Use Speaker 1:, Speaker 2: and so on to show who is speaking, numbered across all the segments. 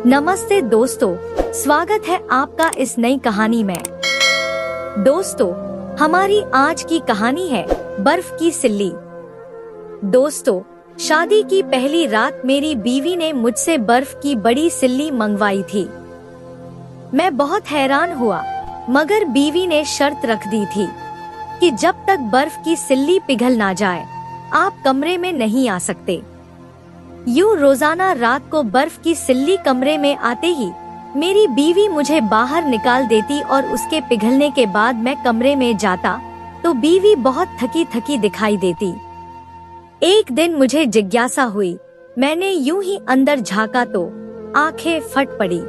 Speaker 1: नमस्ते दोस्तों, स्वागत है आपका इस नई कहानी में। दोस्तों, हमारी आज की कहानी है बर्फ की सिल्ली। दोस्तों, शादी की पहली रात मेरी बीवी ने मुझसे बर्फ की बड़ी सिल्ली मंगवाई थी। मैं बहुत हैरान हुआ, मगर बीवी ने शर्त रख दी थी कि जब तक बर्फ की सिल्ली पिघल ना जाए, आप कमरे में नहीं आ सकते। यूं रोजाना रात को बर्फ की सिल्ली कमरे में आते ही मेरी बीवी मुझे बाहर निकाल देती और उसके पिघलने के बाद मैं कमरे में जाता तो बीवी बहुत थकी थकी दिखाई देती। एक दिन मुझे जिज्ञासा हुई, मैंने यूं ही अंदर झांका तो आंखें फट पड़ी।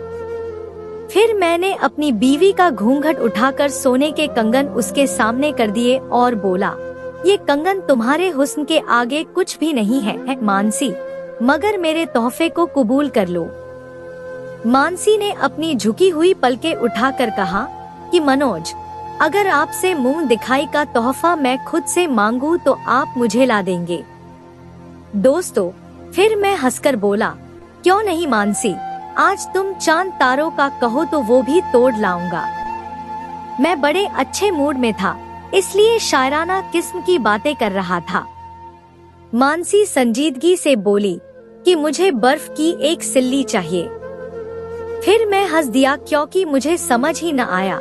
Speaker 1: फिर मैंने अपनी बीवी का घूंघट उठाकर सोने के कंगन उसके सामने कर दिए और बोला, ये कंगन तुम्हारे हुस्न के आगे कुछ भी नहीं है मानसी, मगर मेरे तोहफे को कबूल कर लो। मानसी ने अपनी झुकी हुई पलकें उठाकर कहा कि मनोज, अगर आपसे मुंह दिखाई का तोहफा मैं खुद से मांगू तो आप मुझे ला देंगे। दोस्तों, फिर मैं हंसकर बोला, क्यों नहीं मानसी, आज तुम चांद तारों का कहो तो वो भी तोड़ लाऊंगा। मैं बड़े अच्छे मूड में था, इसलिए शायराना किस्म की बातें कर रहा था। मानसी संजीदगी से बोली कि मुझे बर्फ की एक सिल्ली चाहिए। फिर मैं हंस दिया क्योंकि मुझे समझ ही न आया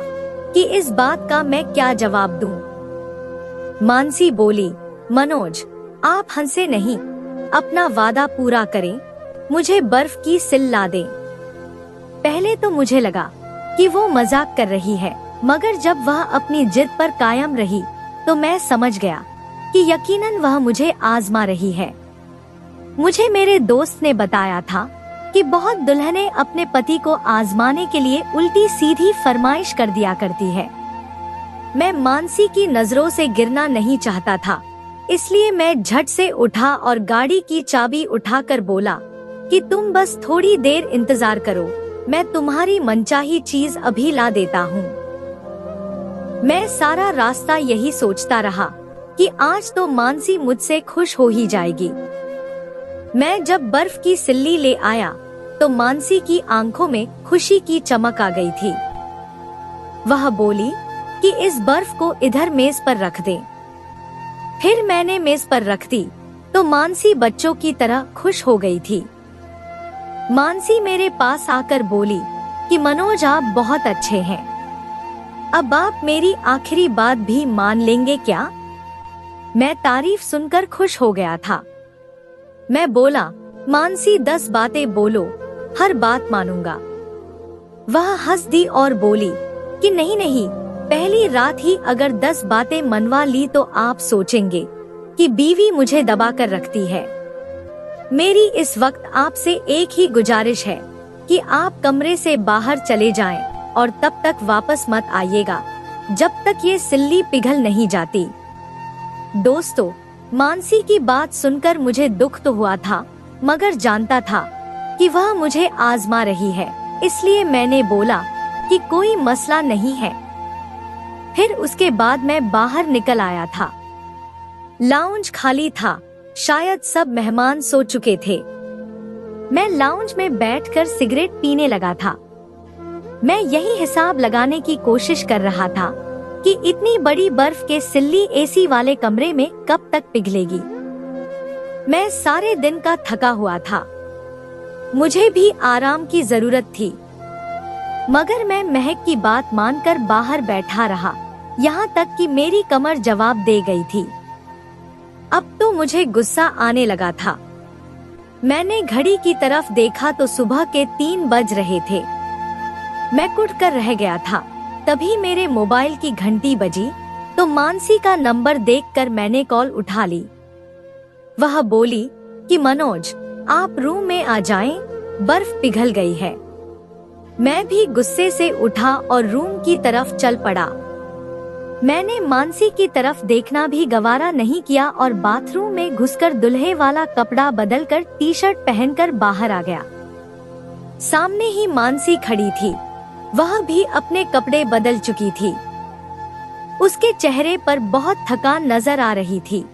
Speaker 1: कि इस बात का मैं क्या जवाब दूं। मानसी बोली, मनोज, आप हंसे नहीं, अपना वादा पूरा करें, मुझे बर्फ की सिल ला दें। पहले तो मुझे लगा कि वो मजाक कर रही है, मगर जब वह अपनी जिद पर कायम रही तो मैं समझ गया कि यकीनन वह मुझे आजमा रही है। मुझे मेरे दोस्त ने बताया था कि बहुत दुल्हनें अपने पति को आजमाने के लिए उल्टी सीधी फरमाइश कर दिया करती है। मैं मानसी की नजरों से गिरना नहीं चाहता था, इसलिए मैं झट से उठा और गाड़ी की चाबी उठाकर बोला कि तुम बस थोड़ी देर इंतजार करो, मैं तुम्हारी मनचाही चीज अभी ला देता हूँ। मैं सारा रास्ता यही सोचता रहा कि आज तो मानसी मुझसे खुश हो ही जाएगी। मैं जब बर्फ की सिल्ली ले आया तो मानसी की आंखों में खुशी की चमक आ गई थी। वह बोली कि इस बर्फ को इधर मेज पर रख दे। फिर मैंने मेज पर रख दी तो मानसी बच्चों की तरह खुश हो गई थी। मानसी मेरे पास आकर बोली कि मनोज, आप बहुत अच्छे हैं, अब आप मेरी आखिरी बात भी मान लेंगे क्या? मैं तारीफ सुनकर खुश हो गया था। मैं बोला, मानसी 10 बातें बोलो, हर बात मानूंगा। वह हंस दी और बोली कि नहीं नहीं, पहली रात ही अगर 10 बातें मनवा ली तो आप सोचेंगे कि बीवी मुझे दबा कर रखती है। मेरी इस वक्त आपसे एक ही गुजारिश है कि आप कमरे से बाहर चले जाएं और तब तक वापस मत आइएगा जब तक ये सिल्ली पिघल नहीं जाती। दोस्तों, मानसी की बात सुनकर मुझे दुख तो हुआ था, मगर जानता था कि वह मुझे आजमा रही है, इसलिए मैंने बोला कि कोई मसला नहीं है। फिर उसके बाद मैं बाहर निकल आया था। लाउंज खाली था, शायद सब मेहमान सो चुके थे। मैं लाउंज में बैठकर सिगरेट पीने लगा था। मैं यही हिसाब लगाने की कोशिश कर रहा था कि इतनी बड़ी बर्फ के सिल्ली एसी वाले कमरे में कब तक पिघलेगी। मैं सारे दिन का थका हुआ था, मुझे भी आराम की जरूरत थी, मगर मैं महक की बात मानकर बाहर बैठा रहा, यहाँ तक कि मेरी कमर जवाब दे गई थी। अब तो मुझे गुस्सा आने लगा था। मैंने घड़ी की तरफ देखा तो सुबह के 3 बज रहे थे। मैं कुट कर रह गया था। तभी मेरे मोबाइल की घंटी बजी तो मानसी का नंबर देखकर मैंने कॉल उठा ली। वह बोली कि मनोज, आप रूम में आ जाएं, बर्फ पिघल गई है। मैं भी गुस्से से उठा और रूम की तरफ चल पड़ा। मैंने मानसी की तरफ देखना भी गवारा नहीं किया और बाथरूम में घुसकर दूल्हे वाला कपड़ा बदलकर टी-शर्ट पहनकर बाहर आ गया। सामने ही मानसी खड़ी थी, वह भी अपने कपड़े बदल चुकी थी। उसके चेहरे पर बहुत थकान नजर आ रही थी।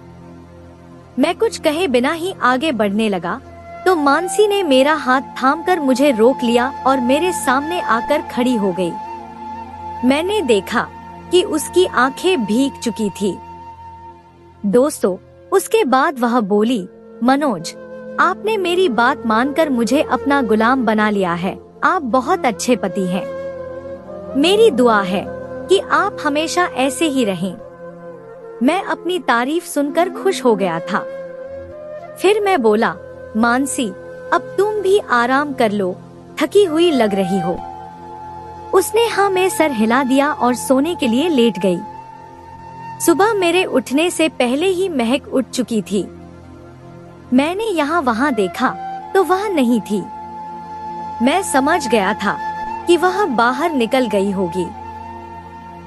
Speaker 1: मैं कुछ कहे बिना ही आगे बढ़ने लगा तो मानसी ने मेरा हाथ थामकर मुझे रोक लिया और मेरे सामने आकर खड़ी हो गई। मैंने देखा कि उसकी आंखें भीग चुकी थी। दोस्तों, उसके बाद वह बोली, मनोज, आपने मेरी बात मानकर मुझे अपना गुलाम बना लिया है। आप बहुत अच्छे पति हैं। मेरी दुआ है कि आप हमेशा ऐसे ही रहें। मैं अपनी तारीफ सुनकर खुश हो गया था। फिर मैं बोला, मानसी, अब तुम भी आराम कर लो, थकी हुई लग रही हो। उसने हाँ में सर हिला दिया और सोने के लिए लेट गई। सुबह मेरे उठने से पहले ही महक उठ चुकी थी। मैंने यहाँ वहाँ देखा तो वह नहीं थी। मैं समझ गया था कि वह बाहर निकल गई होगी।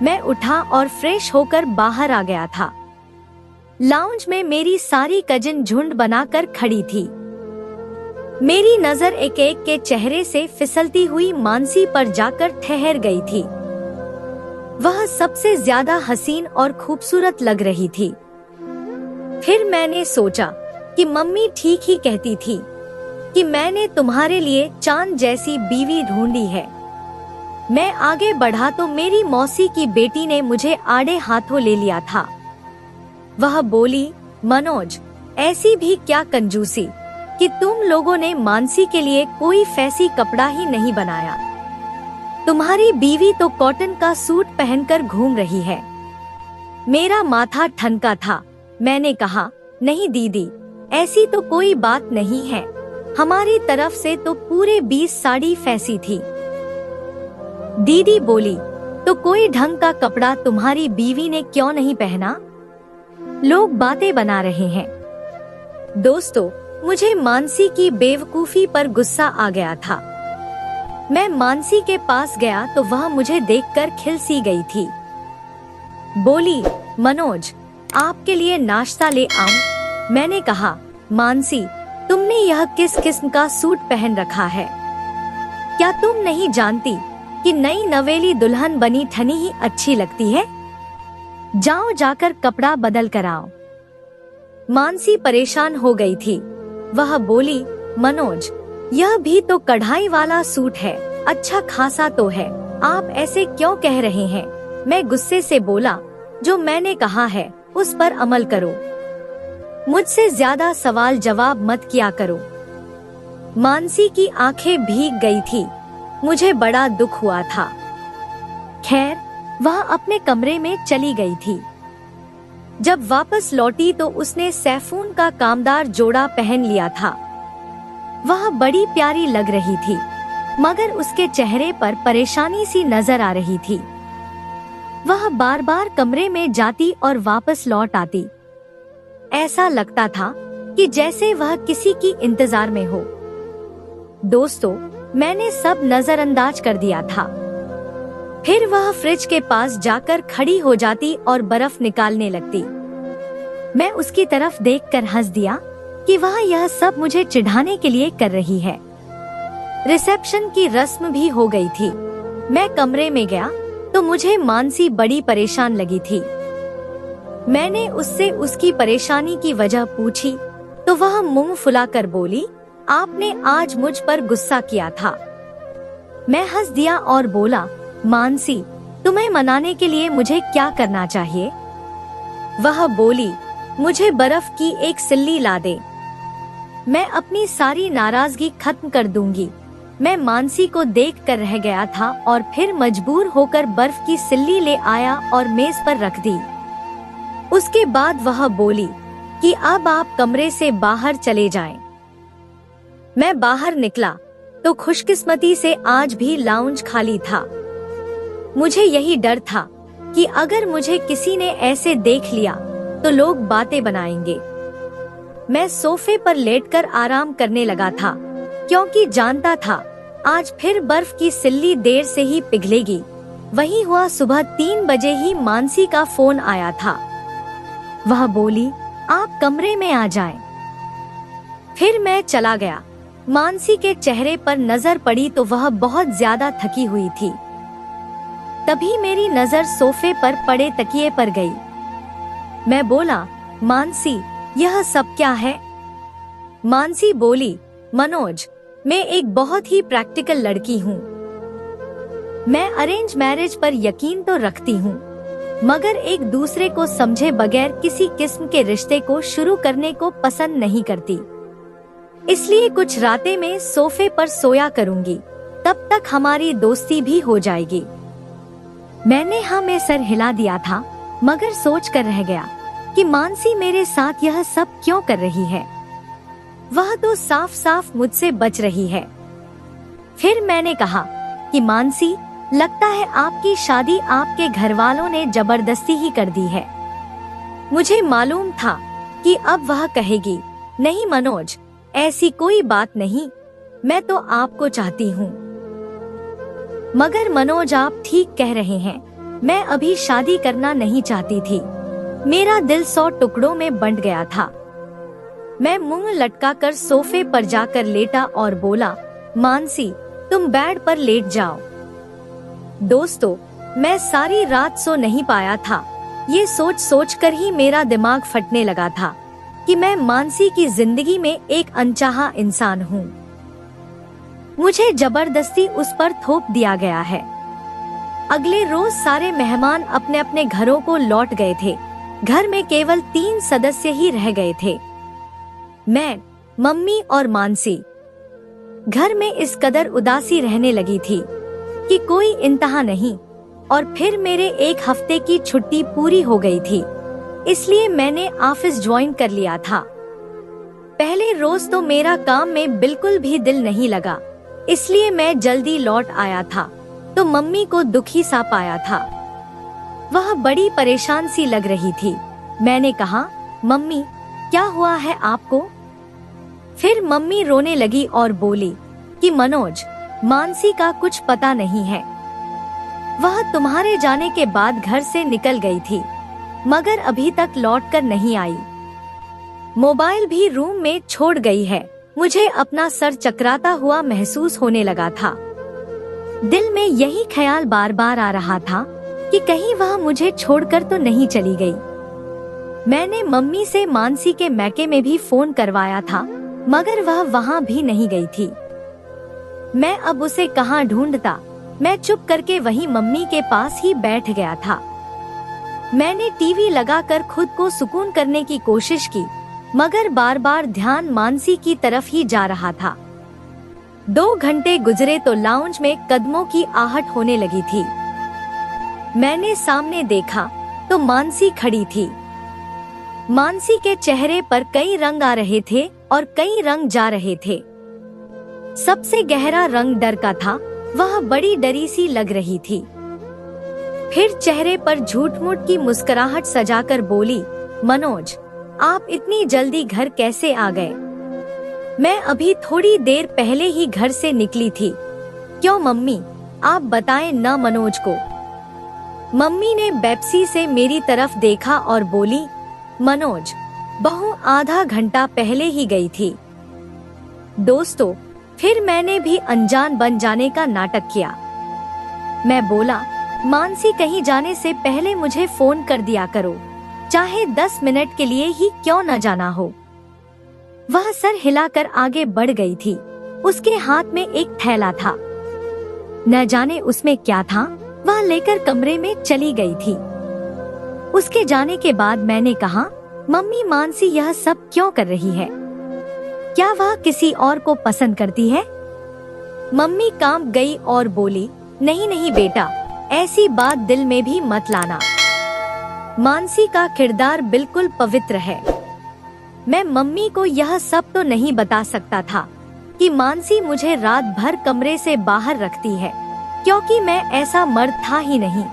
Speaker 1: मैं उठा और फ्रेश होकर बाहर आ गया था। लाउंज में मेरी सारी कजिन झुंड बनाकर खड़ी थी। मेरी नजर एक एक के चेहरे से फिसलती हुई मानसी पर जाकर ठहर गई थी। वह सबसे ज्यादा हसीन और खूबसूरत लग रही थी। फिर मैंने सोचा कि मम्मी ठीक ही कहती थी कि मैंने तुम्हारे लिए चांद जैसी बीवी ढूंढी है। मैं आगे बढ़ा तो मेरी मौसी की बेटी ने मुझे आड़े हाथों ले लिया था। वह बोली, मनोज, ऐसी भी क्या कंजूसी कि तुम लोगों ने मानसी के लिए कोई फैंसी कपड़ा ही नहीं बनाया। तुम्हारी बीवी तो कॉटन का सूट पहनकर घूम रही है। मेरा माथा ठनका था। मैंने कहा, नहीं दीदी, ऐसी तो कोई बात नहीं है। हमारी तरफ से तो पूरे 20 साड़ी फैंसी थी। दीदी बोली, तो कोई ढंग का कपड़ा तुम्हारी बीवी ने क्यों नहीं पहना? लोग बातें बना रहे हैं। दोस्तों, मुझे मानसी की बेवकूफी पर गुस्सा आ गया था। मैं मानसी के पास गया तो वह मुझे देखकर खिलसी गई थी। बोली, मनोज, आपके लिए नाश्ता ले आऊं? मैंने कहा, मानसी, तुमने यह किस किस्म का सूट पहन रखा है? क्या तुम नहीं जानती कि नई नवेली दुल्हन बनी ठनी ही अच्छी लगती है? जाओ जाकर कपड़ा बदल कर आओ। मानसी परेशान हो गई थी। वह बोली, मनोज, यह भी तो कढ़ाई वाला सूट है, अच्छा खासा तो है, आप ऐसे क्यों कह रहे हैं? मैं गुस्से से बोला, जो मैंने कहा है उस पर अमल करो। मुझसे ज्यादा सवाल जवाब मत किया करो। मानसी की आंखें भीग गई थी। मुझे बड़ा दुख हुआ था। खैर, वह अपने कमरे में चली गई थी। जब वापस लौटी तो उसने सैफून का कामदार जोड़ा पहन लिया था। वह बड़ी प्यारी लग रही थी, मगर उसके चेहरे पर परेशानी सी नजर आ रही थी। वह बार बार कमरे में जाती और वापस लौट आती। ऐसा लगता था कि जैसे वह किसी की इंतजार में हो। दोस्तों, मैंने सब नजरअंदाज कर दिया था। फिर वह फ्रिज के पास जाकर खड़ी हो जाती और बर्फ निकालने लगती। मैं उसकी तरफ देखकर हंस दिया कि वह यह सब मुझे चिढ़ाने के लिए कर रही है। रिसेप्शन की रस्म भी हो गई थी। मैं कमरे में गया तो मुझे मानसी बड़ी परेशान लगी थी। मैंने उससे उसकी परेशानी की वजह पूछी तो वह मुंह फुलाकर बोली, आपने आज मुझ पर गुस्सा किया था। मैं हंस दिया और बोला, मानसी, तुम्हें मनाने के लिए मुझे क्या करना चाहिए? वह बोली, मुझे बर्फ की एक सिल्ली ला दे, मैं अपनी सारी नाराजगी खत्म कर दूंगी। मैं मानसी को देख कर रह गया था और फिर मजबूर होकर बर्फ की सिल्ली ले आया और मेज पर रख दी। उसके बाद वह बोली कि अब आप कमरे से बाहर चले जाएं। मैं बाहर निकला तो खुशकिस्मती से आज भी लाउंज खाली था। मुझे यही डर था कि अगर मुझे किसी ने ऐसे देख लिया तो लोग बातें बनाएंगे। मैं सोफे पर लेटकर आराम करने लगा था, क्योंकि जानता था आज फिर बर्फ की सिल्ली देर से ही पिघलेगी। वही हुआ। सुबह 3 बजे ही मानसी का फोन आया था। वह बोली, आप कमरे में आ जाएं। फिर मैं चला गया। मानसी के चेहरे पर नजर पड़ी तो वह बहुत ज्यादा थकी हुई थी। तभी मेरी नजर सोफे पर पड़े तकिए पर गई। मैं बोला, मानसी, यह सब क्या है? मानसी बोली, मनोज, मैं एक बहुत ही प्रैक्टिकल लड़की हूँ। मैं अरेंज मैरिज पर यकीन तो रखती हूँ, मगर एक दूसरे को समझे बगैर किसी किस्म के रिश्ते को शुरू करने को पसंद नहीं करती। इसलिए कुछ रातें में सोफे पर सोया करूंगी, तब तक हमारी दोस्ती भी हो जाएगी। मैंने हाँ में सर हिला दिया था, मगर सोच कर रह गया कि मानसी मेरे साथ यह सब क्यों कर रही है। वह तो साफ साफ मुझसे बच रही है। फिर मैंने कहा कि मानसी, लगता है आपकी शादी आपके घर वालों ने जबरदस्ती ही कर दी है। मुझे मालूम था कि अब वह कहेगी, नहीं मनोज, ऐसी कोई बात नहीं, मैं तो आपको चाहती हूँ। मगर मनोज, आप ठीक कह रहे हैं, मैं अभी शादी करना नहीं चाहती थी। मेरा दिल 100 टुकड़ों में बंट गया था। मैं मुंह लटकाकर सोफे पर जाकर लेटा और बोला, मानसी, तुम बेड पर लेट जाओ। दोस्तों, मैं सारी रात सो नहीं पाया था। ये सोच सोच कर ही मेरा दिमाग फटने लगा था कि मैं मानसी की जिंदगी में एक अनचाहा इंसान हूँ। मुझे जबरदस्ती उस पर थोप दिया गया है। अगले रोज सारे मेहमान अपने अपने घरों को लौट गए थे। घर में केवल 3 सदस्य ही रह गए थे, मैं, मम्मी और मानसी। घर में इस कदर उदासी रहने लगी थी कि कोई इंतहा नहीं। और फिर मेरे 1 हफ्ते की छुट्टी पूरी हो गई थी, इसलिए मैंने ऑफिस ज्वाइन कर लिया था। पहले रोज तो मेरा काम में बिल्कुल भी दिल नहीं लगा, इसलिए मैं जल्दी लौट आया था तो मम्मी को दुखी सा पाया था। वह बड़ी परेशान सी लग रही थी। मैंने कहा, मम्मी, क्या हुआ है आपको? फिर मम्मी रोने लगी और बोली कि मनोज, मानसी का कुछ पता नहीं है। वह तुम्हारे जाने के बाद घर से निकल गई थी, मगर अभी तक लौट कर नहीं आई। मोबाइल भी रूम में छोड़ गई है। मुझे अपना सर चकराता हुआ महसूस होने लगा था। दिल में यही ख्याल बार बार आ रहा था कि कहीं वह मुझे छोड़कर तो नहीं चली गई। मैंने मम्मी से मानसी के मैके में भी फोन करवाया था, मगर वह वहाँ भी नहीं गई थी। मैं अब उसे कहाँ ढूंढता। मैं चुप करके वहीं मम्मी के पास ही बैठ गया था। मैंने टीवी लगाकर खुद को सुकून करने की कोशिश की, मगर बार बार ध्यान मानसी की तरफ ही जा रहा था। 2 घंटे गुजरे तो लाउंज में कदमों की आहट होने लगी थी। मैंने सामने देखा तो मानसी खड़ी थी। मानसी के चेहरे पर कई रंग आ रहे थे और कई रंग जा रहे थे। सबसे गहरा रंग डर का था। वह बड़ी डरी सी लग रही थी। फिर चेहरे पर झूठ-मूठ की मुस्कुराहट सजाकर बोली, मनोज, आप इतनी जल्दी घर कैसे आ गए? मैं अभी थोड़ी देर पहले ही घर से निकली थी। क्यों मम्मी, आप बताएं ना मनोज को। मम्मी ने बेप्सी से मेरी तरफ देखा और बोली, मनोज, बहू आधा घंटा पहले ही गई थी। दोस्तों, फिर मैंने भी अनजान बन जाने का नाटक किया। मैं बोला, मानसी कहीं जाने से पहले मुझे फोन कर दिया करो, चाहे 10 मिनट के लिए ही क्यों न जाना हो। वह सर हिलाकर आगे बढ़ गई थी। उसके हाथ में एक थैला था। न जाने उसमें क्या था। वह लेकर कमरे में चली गई थी। उसके जाने के बाद मैंने कहा, मम्मी, मानसी यह सब क्यों कर रही है? क्या वह किसी और को पसंद करती है? मम्मी कांप गई और बोली, नहीं नहीं बेटा, ऐसी बात दिल में भी मत लाना। मानसी का किरदार बिल्कुल पवित्र है। मैं मम्मी को यह सब तो नहीं बता सकता था कि मानसी मुझे रात भर कमरे से बाहर रखती है, क्योंकि मैं ऐसा मर्द था ही नहीं।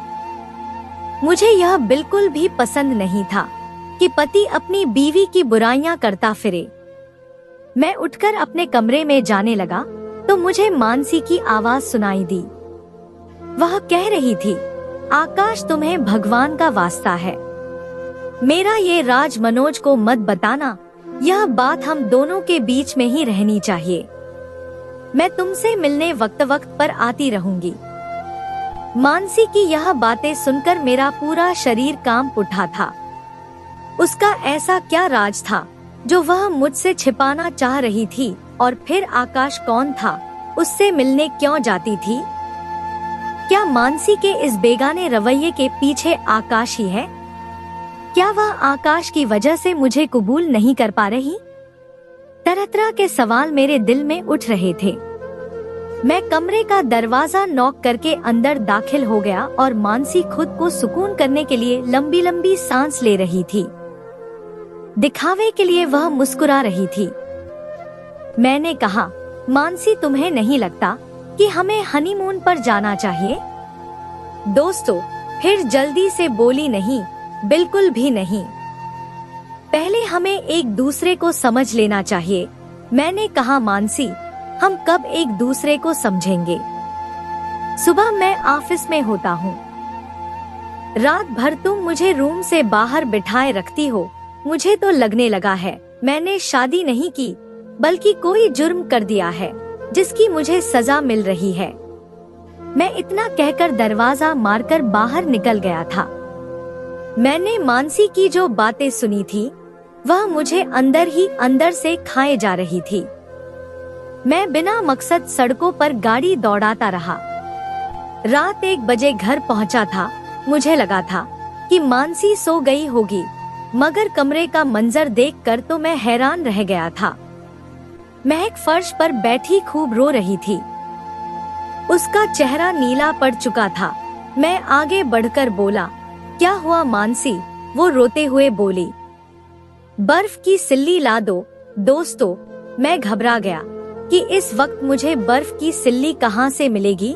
Speaker 1: मुझे यह बिल्कुल भी पसंद नहीं था कि पति अपनी बीवी की बुराइयां करता फिरे। मैं उठकर अपने कमरे में जाने लगा तो मुझे मानसी की आवाज सुनाई दी। वह कह रही थी, आकाश, तुम्हें भगवान का वास्ता है, मेरा ये राज मनोज को मत बताना। यह बात हम दोनों के बीच में ही रहनी चाहिए। मैं तुमसे मिलने वक्त वक्त पर आती रहूंगी। मानसी की यह बातें सुनकर मेरा पूरा शरीर कांप उठा था। उसका ऐसा क्या राज था जो वह मुझसे छिपाना चाह रही थी और फिर आकाश कौन था, उससे मिलने क्यों जाती थी? क्या मानसी के इस बेगाने रवैये के पीछे आकाश ही है? क्या वह आकाश की वजह से मुझे कबूल नहीं कर पा रही? तरह तरह के सवाल मेरे दिल में उठ रहे थे। मैं कमरे का दरवाजा नॉक करके अंदर दाखिल हो गया और मानसी खुद को सुकून करने के लिए लंबी लंबी सांस ले रही थी। दिखावे के लिए वह मुस्कुरा रही थी। मैंने कहा, मानसी, तुम्हें नहीं लगता कि हमें हनीमून पर जाना चाहिए? दोस्तों फिर जल्दी से बोली, नहीं, बिल्कुल भी नहीं। पहले हमें एक दूसरे को समझ लेना चाहिए। मैंने कहा, मानसी, हम कब एक दूसरे को समझेंगे? सुबह मैं ऑफिस में होता हूँ, रात भर तुम मुझे रूम से बाहर बिठाए रखती हो। मुझे तो लगने लगा है मैंने शादी नहीं की, बल्कि कोई जुर्म कर दिया है जिसकी मुझे सजा मिल रही है। मैं इतना कहकर दरवाजा मारकर बाहर निकल गया था। मैंने मानसी की जो बातें सुनी थी वह मुझे अंदर ही अंदर से खाए जा रही थी। मैं बिना मकसद सड़कों पर गाड़ी दौड़ाता रहा। रात 1 बजे घर पहुंचा था। मुझे लगा था कि मानसी सो गई होगी, मगर कमरे का मंजर देखकर तो मैं हैरान रह गया था। महक फर्श पर बैठी खूब रो रही थी। उसका चेहरा नीला पड़ चुका था। मैं आगे बढ़कर बोला, क्या हुआ मानसी? वो रोते हुए बोली, बर्फ की सिल्ली ला दो। दोस्तों मैं घबरा गया कि इस वक्त मुझे बर्फ की सिल्ली कहां से मिलेगी।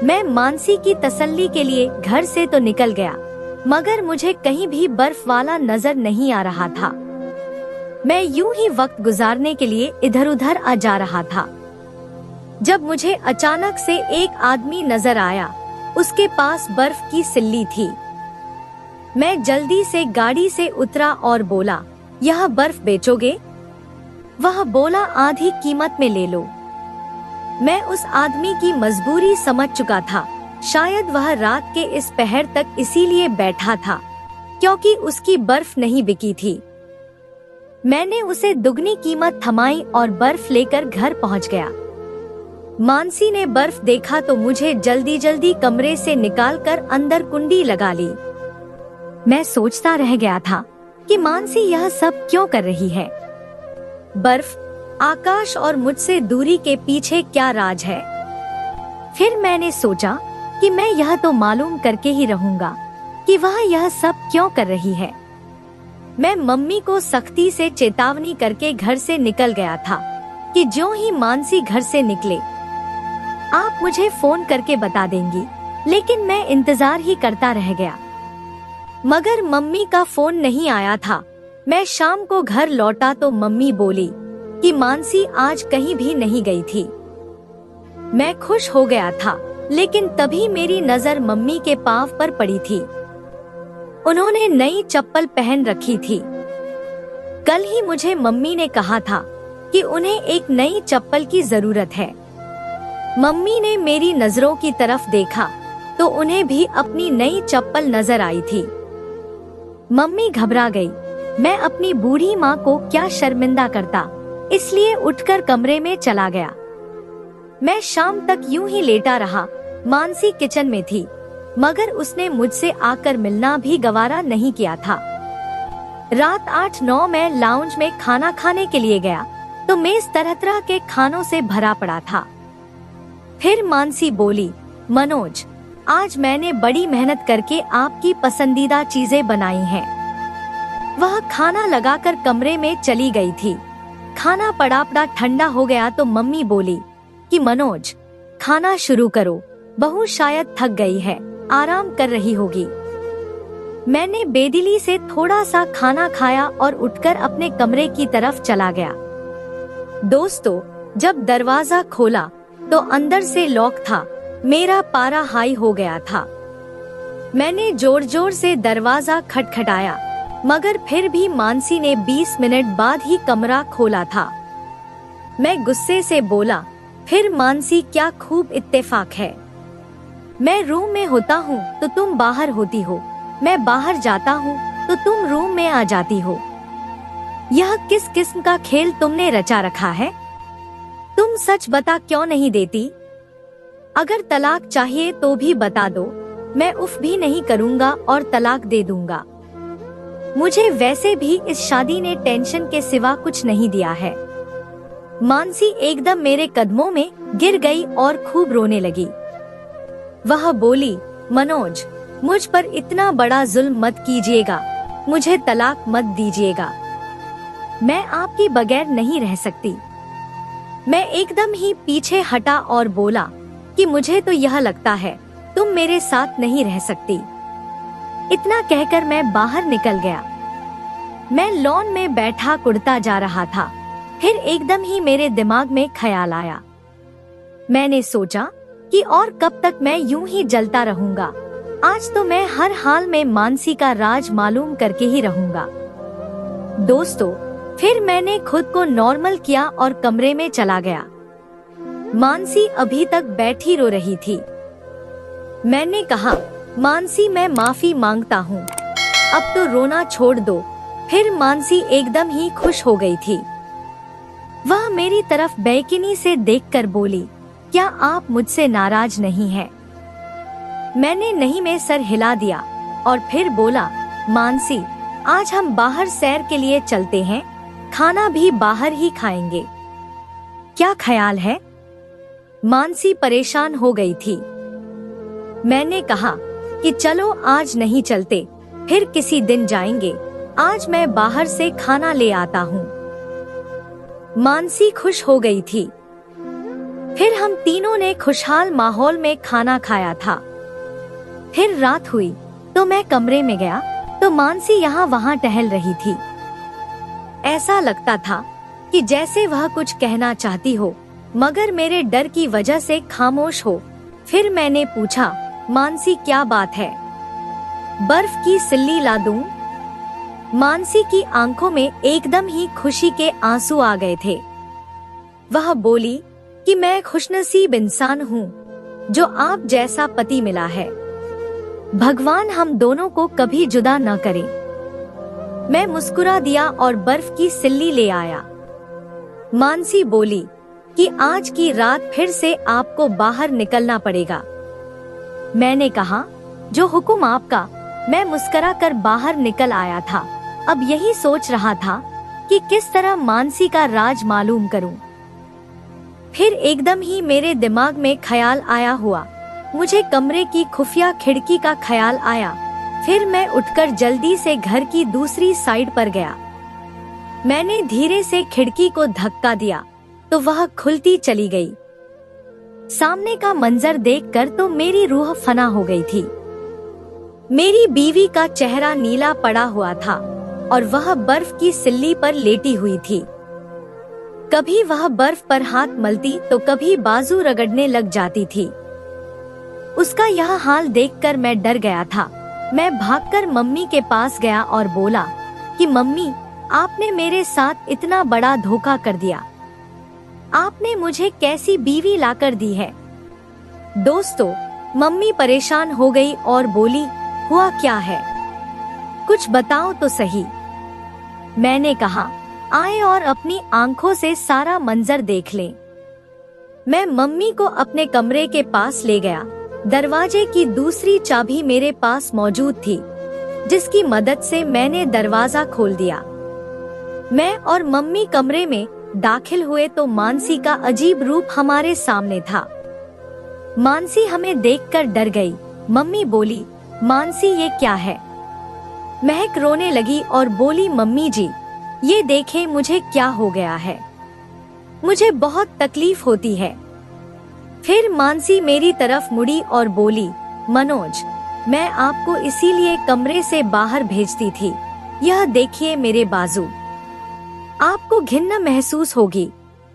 Speaker 1: मैं मानसी की तसल्ली के लिए घर से तो निकल गया, मगर मुझे कहीं भी बर्फ वाला नजर नहीं आ रहा था। मैं यूं ही वक्त गुजारने के लिए इधर उधर आ जा रहा था, जब मुझे अचानक से एक आदमी नजर आया। उसके पास बर्फ की सिल्ली थी। मैं जल्दी से गाड़ी से उतरा और बोला, यह बर्फ बेचोगे? वह बोला, आधी कीमत में ले लो। मैं उस आदमी की मजबूरी समझ चुका था। शायद वह रात के इस पहर तक इसीलिए बैठा था क्योंकि उसकी बर्फ नहीं बिकी थी। मैंने उसे दुगनी कीमत थमाई और बर्फ लेकर घर पहुंच गया। मानसी ने बर्फ देखा तो मुझे जल्दी जल्दी कमरे से निकालकर अंदर कुंडी लगा ली। मैं सोचता रह गया था कि मानसी यह सब क्यों कर रही है। बर्फ, आकाश और मुझसे दूरी के पीछे क्या राज है? फिर मैंने सोचा कि मैं यह तो मालूम करके ही रहूंगा कि वह यह सब क्यों कर रही है। मैं मम्मी को सख्ती से चेतावनी करके घर से निकल गया था कि ज्यों ही मानसी घर से निकले आप मुझे फोन करके बता देंगी। लेकिन मैं इंतजार ही करता रह गया, मगर मम्मी का फोन नहीं आया था। मैं शाम को घर लौटा तो मम्मी बोली कि मानसी आज कहीं भी नहीं गई थी। मैं खुश हो गया था, लेकिन तभी मेरी नजर मम्मी के पाँव पर पड़ी थी। उन्होंने नई चप्पल पहन रखी थी। कल ही मुझे मम्मी ने कहा था कि उन्हें एक नई चप्पल की जरूरत है। मम्मी ने मेरी नजरों की तरफ देखा तो उन्हें भी अपनी नई चप्पल नजर आई थी। मम्मी घबरा गई। मैं अपनी बूढ़ी माँ को क्या शर्मिंदा करता, इसलिए उठकर कमरे में चला गया। मैं शाम तक यूं ही लेटा रहा। मानसी किचन में थी, मगर उसने मुझसे आकर मिलना भी गवारा नहीं किया था। रात 8-9 में लाउंज में खाना खाने के लिए गया तो मेज तरह तरह के खानों से भरा पड़ा था। फिर मानसी बोली, मनोज, आज मैंने बड़ी मेहनत करके आपकी पसंदीदा चीजें बनाई हैं। वह खाना लगाकर कमरे में चली गई थी। खाना पड़ा ठंडा हो गया तो मम्मी बोली कि मनोज, खाना शुरू करो, बहू शायद थक गई है, आराम कर रही होगी। मैंने बेदिली से थोड़ा सा खाना खाया और उठकर अपने कमरे की तरफ चला गया। दोस्तों, जब दरवाजा खोला तो अंदर से लॉक था। मेरा पारा हाई हो गया था। मैंने जोर जोर से दरवाजा खटखटाया, मगर फिर भी मानसी ने 20 मिनट बाद ही कमरा खोला था। मैं गुस्से से बोला, फिर मानसी, क्या खूब इत्तेफाक है। मैं रूम में होता हूँ तो तुम बाहर होती हो, मैं बाहर जाता हूँ तो तुम रूम में आ जाती हो। यह किस किस्म का खेल तुमने रचा रखा है? तुम सच बता क्यों नहीं देती? अगर तलाक चाहिए तो भी बता दो, मैं उफ भी नहीं करूँगा और तलाक दे दूंगा। मुझे वैसे भी इस शादी ने टेंशन के सिवा कुछ नहीं दिया है। मानसी एकदम मेरे कदमों में गिर गई और खूब रोने लगी। वह बोली, मनोज, मुझ पर इतना बड़ा जुल्म मत कीजिएगा, मुझे तलाक मत दीजिएगा। मैं आपकी बगैर नहीं रह सकती। मैं एकदम ही पीछे हटा और बोला कि मुझे तो यह लगता है तुम मेरे साथ नहीं रह सकती। इतना कहकर मैं बाहर निकल गया। मैं लॉन में बैठा कुड़ता जा रहा था। फिर एकदम ही मेरे दिमाग में ख्याल आया। मैंने सोचा कि और कब तक मैं यूं ही जलता रहूंगा। आज तो मैं हर हाल में मानसी का राज मालूम करके ही रहूंगा। दोस्तों, फिर मैंने खुद को नॉर्मल किया और कमरे में चला गया। मानसी अभी तक बैठी रो रही थी। मैंने कहा, मानसी, मैं माफी मांगता हूँ, अब तो रोना छोड़ दो। फिर मानसी एकदम ही खुश हो गई थी। वह मेरी तरफ बेयकीनी से देखकर बोली, क्या आप मुझसे नाराज नहीं हैं? मैंने नहीं में सर हिला दिया और फिर बोला, मानसी, आज हम बाहर सैर के लिए चलते हैं, खाना भी बाहर ही खाएंगे। क्या ख्याल है? मानसी परेशान हो गई थी। मैंने कहा कि चलो आज नहीं चलते, फिर किसी दिन जाएंगे, आज मैं बाहर से खाना ले आता हूँ। मानसी खुश हो गई थी। फिर हम तीनों ने खुशहाल माहौल में खाना खाया था। फिर रात हुई तो मैं कमरे में गया तो मानसी यहाँ वहाँ टहल रही थी। ऐसा लगता था कि जैसे वह कुछ कहना चाहती हो, मगर मेरे डर की वजह से खामोश हो। फिर मैंने पूछा, मानसी, क्या बात है? बर्फ की सिल्ली ला दूं? मानसी की आंखों में एकदम ही खुशी के आंसू आ गए थे। वह बोली कि मैं खुशनसीब इंसान हूँ जो आप जैसा पति मिला है। भगवान हम दोनों को कभी जुदा न करे। मैं मुस्कुरा दिया और बर्फ की सिल्ली ले आया। मानसी बोली कि आज की रात फिर से आपको बाहर निकलना पड़ेगा। मैंने कहा, जो हुक्म आपका। मैं मुस्कुरा कर बाहर निकल आया था। अब यही सोच रहा था कि किस तरह मानसी का राज मालूम करूं। फिर एकदम ही मेरे दिमाग में ख्याल आया हुआ। मुझे कमरे की खुफिया खिड़की का ख्याल आया। फिर मैं उठकर जल्दी से घर की दूसरी साइड पर गया। मैंने धीरे से खिड़की को धक्का दिया तो वह खुलती चली गई। सामने का मंजर देखकर तो मेरी रूह फना हो गई थी। मेरी बीवी का चेहरा नीला पड़ा हुआ था और वह बर्फ की सिल्ली पर लेटी हुई थी। कभी वह बर्फ पर हाथ मलती तो कभी बाजू रगड़ने लग जाती थी। उसका यह हाल देखकर मैं डर गया था। मैं भागकर मम्मी के पास गया और बोला कि मम्मी, आपने मेरे साथ इतना बड़ा धोखा कर दिया। आपने मुझे कैसी बीवी लाकर दी है? दोस्तों, मम्मी परेशान हो गई और बोली, हुआ क्या है? कुछ बताओ तो सही। मैंने कहा, आए और अपनी आंखों से सारा मंजर देख लें। मैं मम्मी को अपने कमरे के पास ले गया। दरवाजे की दूसरी चाबी मेरे पास मौजूद थी, जिसकी मदद से मैंने दरवाजा खोल दिया। मैं और मम्मी कमरे में दाखिल हुए तो मानसी का अजीब रूप हमारे सामने था। मानसी हमें देखकर डर गई। मम्मी बोली, मानसी, ये क्या है? महक रोने लगी और बोली, मम्मी जी, ये देखें मुझे क्या हो गया है। मुझे बहुत तकलीफ होती है। फिर मानसी मेरी तरफ मुड़ी और बोली, मनोज, मैं आपको इसीलिए कमरे से बाहर भेजती थी। यह देखिए मेरे बाजू। आपको घिन्न महसूस होगी।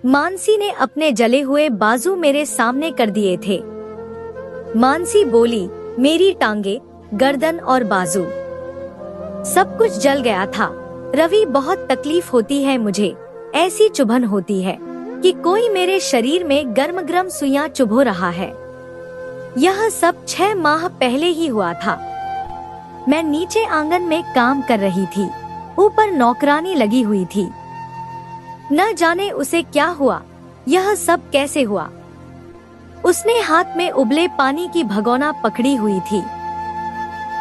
Speaker 1: मानसी ने अपने जले हुए बाजू मेरे सामने कर दिए थे। मानसी बोली, मेरी टांगे, गर्दन और बाजू सब कुछ जल गया था। रवि, बहुत तकलीफ होती है मुझे। ऐसी चुभन होती है कि कोई मेरे शरीर में गर्म गर्म सुइयां चुभो रहा है। यह सब 6 माह पहले ही हुआ था। मैं नीचे आंगन में काम कर रही थी। ऊपर नौकरानी लगी हुई थी। न जाने उसे क्या हुआ, यह सब कैसे हुआ। उसने हाथ में उबले पानी की भगोना पकड़ी हुई थी।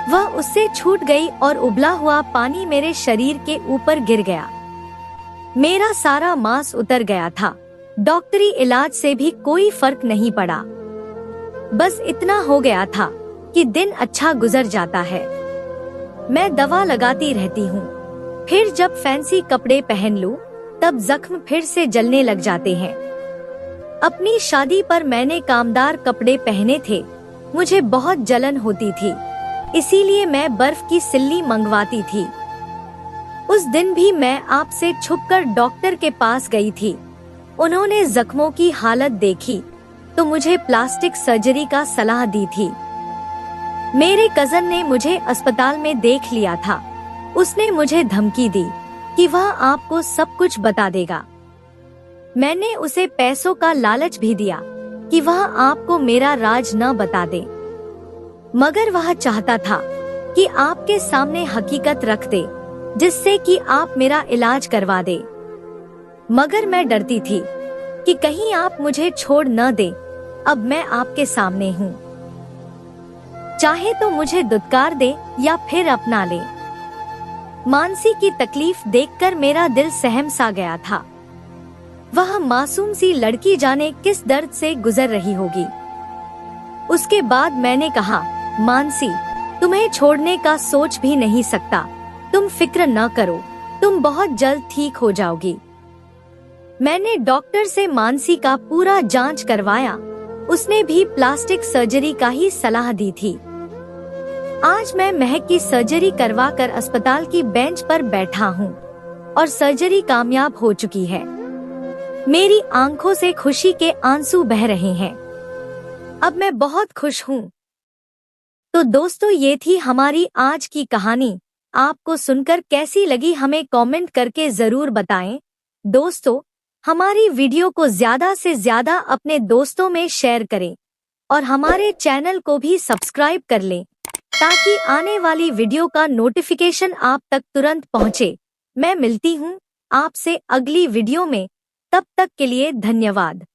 Speaker 1: वह उससे छूट गई और उबला हुआ पानी मेरे शरीर के ऊपर गिर गया। मेरा सारा मांस उतर गया था। डॉक्टरी इलाज से भी कोई फर्क नहीं पड़ा। बस इतना हो गया था कि दिन अच्छा गुजर जाता है। मैं दवा लगाती रहती हूँ। फिर जब फैंसी कपड़े पहन लूं, तब जख्म फिर से जलने लग जाते हैं। अपनी शादी पर मैंने कामदार कपड़े पहने थे। मुझे बहुत जलन होती थी, इसीलिए मैं बर्फ की सिल्ली मंगवाती थी। उस दिन भी मैं आपसे छुपकर डॉक्टर के पास गई थी। उन्होंने जख्मों की हालत देखी तो मुझे प्लास्टिक सर्जरी का सलाह दी थी। मेरे कजन ने मुझे अस्पताल में देख लिया था। उसने मुझे धमकी दी कि वह आपको सब कुछ बता देगा। मैंने उसे पैसों का लालच भी दिया कि वह आपको मेरा राज न बता दे, मगर वह चाहता था कि आपके सामने हकीकत रख दे, जिससे कि आप मेरा इलाज करवा दे। मगर मैं डरती थी कि कहीं आप मुझे छोड़ न दे। अब मैं आपके सामने हूँ, चाहे तो मुझे दुत्कार दे या फिर अपना ले। मानसी की तकलीफ देखकर मेरा दिल सहम सा गया था। वह मासूम सी लड़की जाने किस दर्द से गुजर रही होगी। उसके बाद मैंने कहा, मानसी, तुम्हें छोड़ने का सोच भी नहीं सकता। तुम फिक्र न करो, तुम बहुत जल्द ठीक हो जाओगी। मैंने डॉक्टर से मानसी का पूरा जांच करवाया। उसने भी प्लास्टिक सर्जरी का ही सलाह दी थी। आज मैं महक की सर्जरी करवाकर अस्पताल की बेंच पर बैठा हूँ और सर्जरी कामयाब हो चुकी है। मेरी आंखों से खुशी के आंसू बह रहे हैं। अब मैं बहुत खुश हूँ। तो दोस्तों, ये थी हमारी आज की कहानी। आपको सुनकर कैसी लगी हमें कमेंट करके जरूर बताएं। दोस्तों, हमारी वीडियो को ज्यादा से ज्यादा अपने दोस्तों में शेयर करें और हमारे चैनल को भी सब्सक्राइब कर लें, ताकि आने वाली वीडियो का नोटिफिकेशन आप तक तुरंत पहुंचे। मैं मिलती हूं आपसे अगली वीडियो में। तब तक के लिए धन्यवाद।